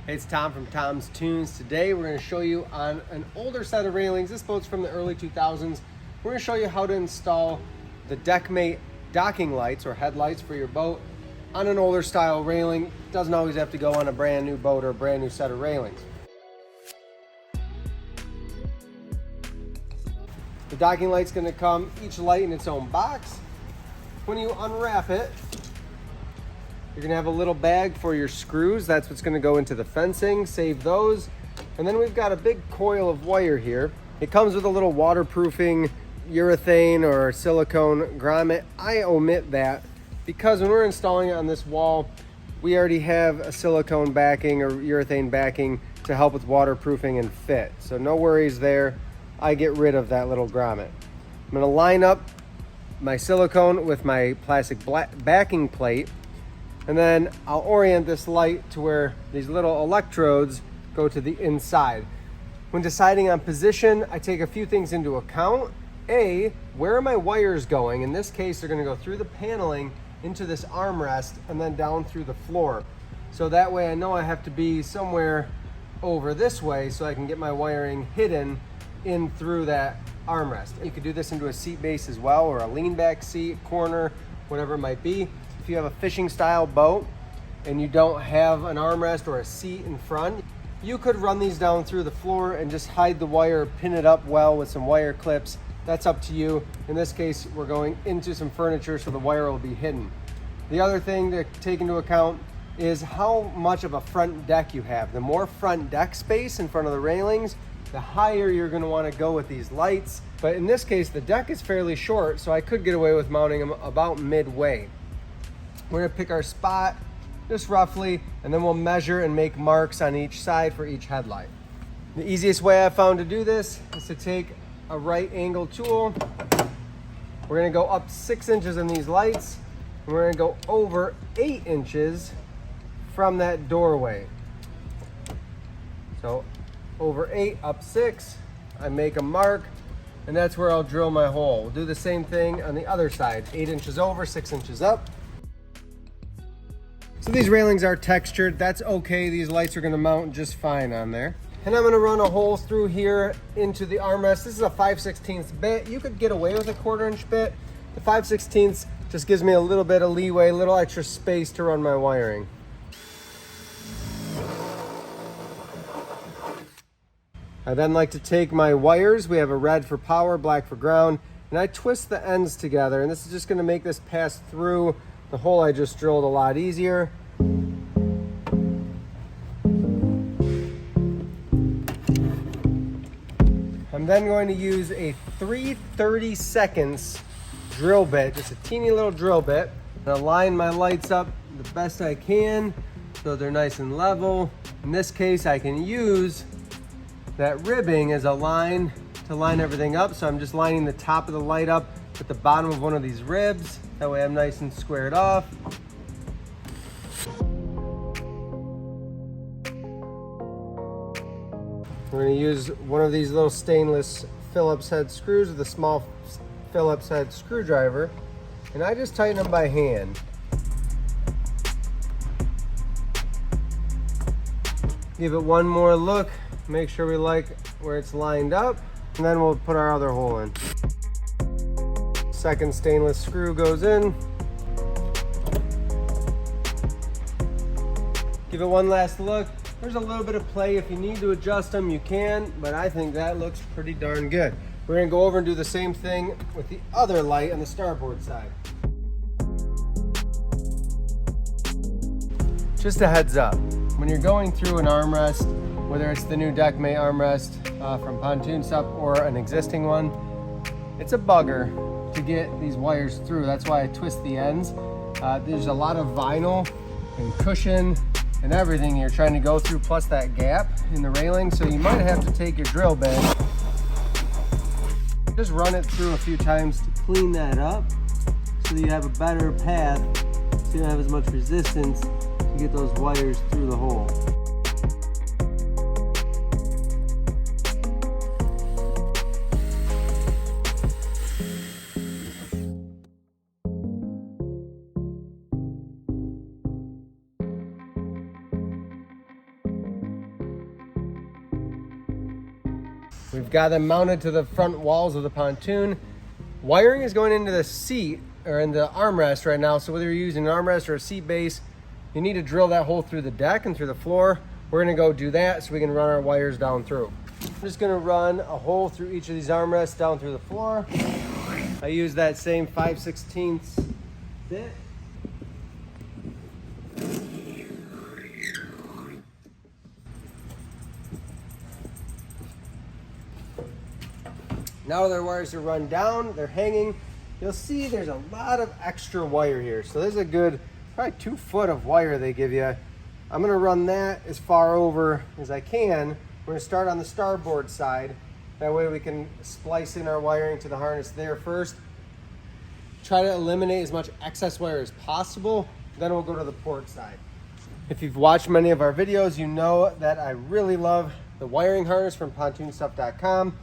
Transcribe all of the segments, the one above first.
Hey, it's Tom from Tom's Toons. Today we're going to show you on an older set of railings. This boat's from the early 2000s. We're going to show you how to install the Deckmate docking lights or headlights for your boat on an older style railing. Doesn't always have to go on a brand new boat or a brand new set of railings. The docking light's going to come, each light in its own box. When you unwrap it, you're gonna have a little bag for your screws. That's what's gonna go into the fencing, save those. And then we've got a big coil of wire here. It comes with a little waterproofing urethane or silicone grommet. I omit that because when we're installing it on this wall, we already have a silicone backing or urethane backing to help with waterproofing and fit. So no worries there. I get rid of that little grommet. I'm gonna line up my silicone with my plastic backing plate. And then I'll orient this light to where these little electrodes go to the inside. When deciding on position, I take a few things into account. A, where are my wires going? In this case, they're gonna go through the paneling into this armrest and then down through the floor. So that way I know I have to be somewhere over this way so I can get my wiring hidden in through that armrest. You could do this into a seat base as well, or a lean back seat, corner, whatever it might be. If you have a fishing style boat and you don't have an armrest or a seat in front, you could run these down through the floor and just hide the wire, pin it up well with some wire clips. That's up to you. In this case, we're going into some furniture so the wire will be hidden. The other thing to take into account is how much of a front deck you have. The more front deck space in front of the railings, the higher you're going to want to go with these lights. But in this case, the deck is fairly short, so I could get away with mounting them about midway. We're gonna pick our spot just roughly, and then we'll measure and make marks on each side for each headlight. The easiest way I've found to do this is to take a right angle tool. We're gonna go up 6 inches in these lights, and we're gonna go over 8 inches from that doorway. So over 8, up 6, I make a mark, and that's where I'll drill my hole. We'll do the same thing on the other side, 8 inches over, 6 inches up. So these railings are textured, that's okay. These lights are gonna mount just fine on there. And I'm gonna run a hole through here into the armrest. This is a 5/16 bit. You could get away with a 1/4 inch bit. The 5/16 just gives me a little bit of leeway, a little extra space to run my wiring. I then like to take my wires. We have a red for power, black for ground, and I twist the ends together. And this is just gonna make this pass through the hole I just drilled a lot easier. I'm then going to use a 3/32 drill bit, just a teeny little drill bit, and align my lights up the best I can so they're nice and level. In this case, I can use that ribbing as a line to line everything up. So I'm just lining the top of the light up with the bottom of one of these ribs. That way I'm nice and squared off. We're gonna use one of these little stainless Phillips head screws with a small Phillips head screwdriver, and I just tighten them by hand. Give it one more look, make sure we like where it's lined up, and then we'll put our other hole in. Second stainless screw goes in. Give it one last look. There's a little bit of play. If you need to adjust them, you can, but I think that looks pretty darn good. We're gonna go over and do the same thing with the other light on the starboard side. Just a heads up, when you're going through an armrest, whether it's the new Deckmate armrest from PontoonStuff or an existing one, it's a bugger to get these wires through. That's why I twist the ends. There's a lot of vinyl and cushion and everything you're trying to go through, plus that gap in the railing. So you might have to take your drill bit, just run it through a few times to clean that up so that you have a better path, so you don't have as much resistance to get those wires through the hole. We've got them mounted to the front walls of the pontoon. Wiring is going into the seat or in the armrest right now. So whether you're using an armrest or a seat base, you need to drill that hole through the deck and through the floor. We're gonna go do that so we can run our wires down through. I'm just gonna run a hole through each of these armrests down through the floor. I use that same 5/16 bit. Now their wires are run down, they're hanging. You'll see there's a lot of extra wire here. So there's a good, probably 2 foot of wire they give you. I'm gonna run that as far over as I can. We're gonna start on the starboard side. That way we can splice in our wiring to the harness there first. Try to eliminate as much excess wire as possible. Then we'll go to the port side. If you've watched many of our videos, you know that I really love the wiring harness from PontoonStuff.com.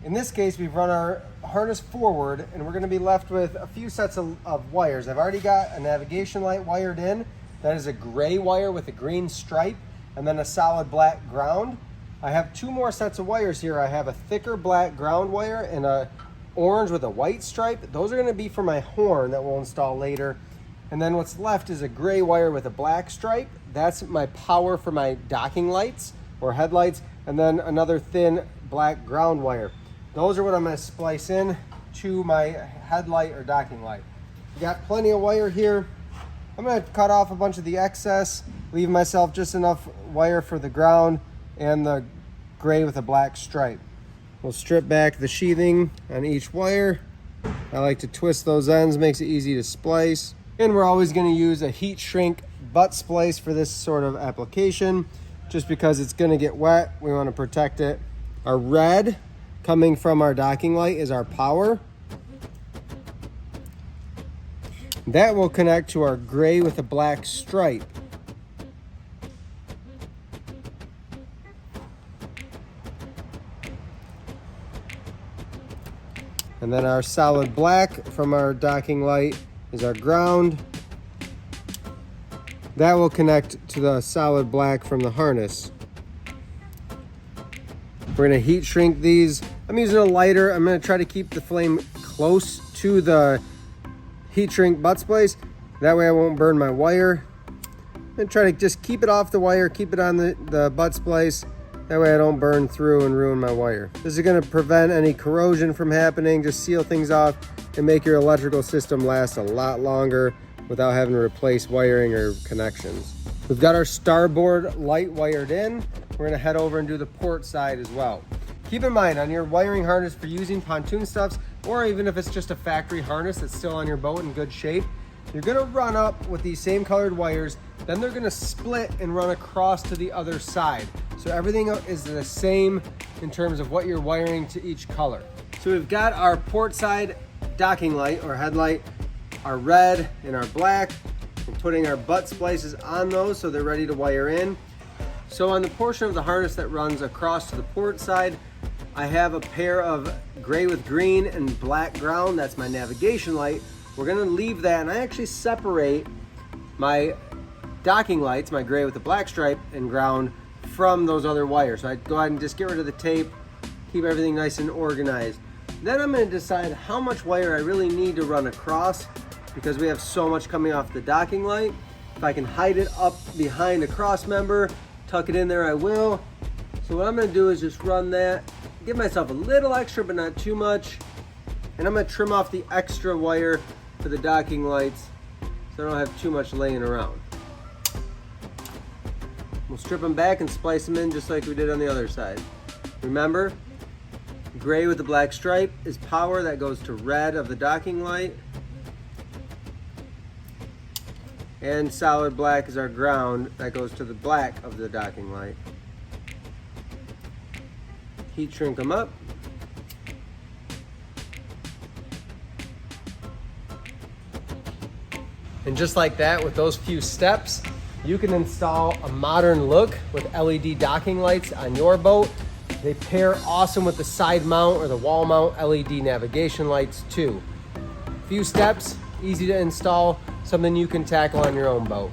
In this case, we've run our harness forward and we're gonna be left with a few sets of wires. I've already got a navigation light wired in. That is a gray wire with a green stripe and then a solid black ground. I have 2 more sets of wires here. I have a thicker black ground wire and a orange with a white stripe. Those are gonna be for my horn that we'll install later. And then what's left is a gray wire with a black stripe. That's my power for my docking lights or headlights. And then another thin black ground wire. Those are what I'm gonna splice in to my headlight or docking light. Got plenty of wire here. I'm gonna cut off a bunch of the excess, leave myself just enough wire for the ground and the gray with a black stripe. We'll strip back the sheathing on each wire. I like to twist those ends, makes it easy to splice. And we're always gonna use a heat shrink butt splice for this sort of application, just because it's gonna get wet, we wanna protect it. Our red coming from our docking light is our power. That will connect to our gray with a black stripe. And then our solid black from our docking light is our ground. That will connect to the solid black from the harness. We're gonna heat shrink these. I'm using a lighter. I'm gonna try to keep the flame close to the heat shrink butt splice. That way I won't burn my wire. I'm gonna try to just keep it off the wire, keep it on the butt splice. That way I don't burn through and ruin my wire. This is gonna prevent any corrosion from happening, just seal things off and make your electrical system last a lot longer without having to replace wiring or connections. We've got our starboard light wired in. We're gonna head over and do the port side as well. Keep in mind on your wiring harness for using pontoon stuffs, or even if it's just a factory harness that's still on your boat in good shape, you're gonna run up with these same colored wires, then they're gonna split and run across to the other side. So everything is the same in terms of what you're wiring to each color. So we've got our port side docking light or headlight, our red and our black. We're putting our butt splices on those so they're ready to wire in. So on the portion of the harness that runs across to the port side, I have a pair of gray with green and black ground. That's my navigation light. We're gonna leave that, and I actually separate my docking lights, my gray with the black stripe and ground, from those other wires. So I go ahead and just get rid of the tape, keep everything nice and organized. Then I'm gonna decide how much wire I really need to run across because we have so much coming off the docking light. If I can hide it up behind a cross member, tuck it in there, I will. So what I'm gonna do is just run that, give myself a little extra but not too much, and I'm gonna trim off the extra wire for the docking lights so I don't have too much laying around. We'll strip them back and splice them in just like we did on the other side. Remember, gray with the black stripe is power, that goes to red of the docking light. And solid black is our ground, that goes to the black of the docking light. Heat shrink them up. And just like that, with those few steps, you can install a modern look with LED docking lights on your boat. They pair awesome with the side mount or the wall mount LED navigation lights too. Few steps, easy to install, something you can tackle on your own boat.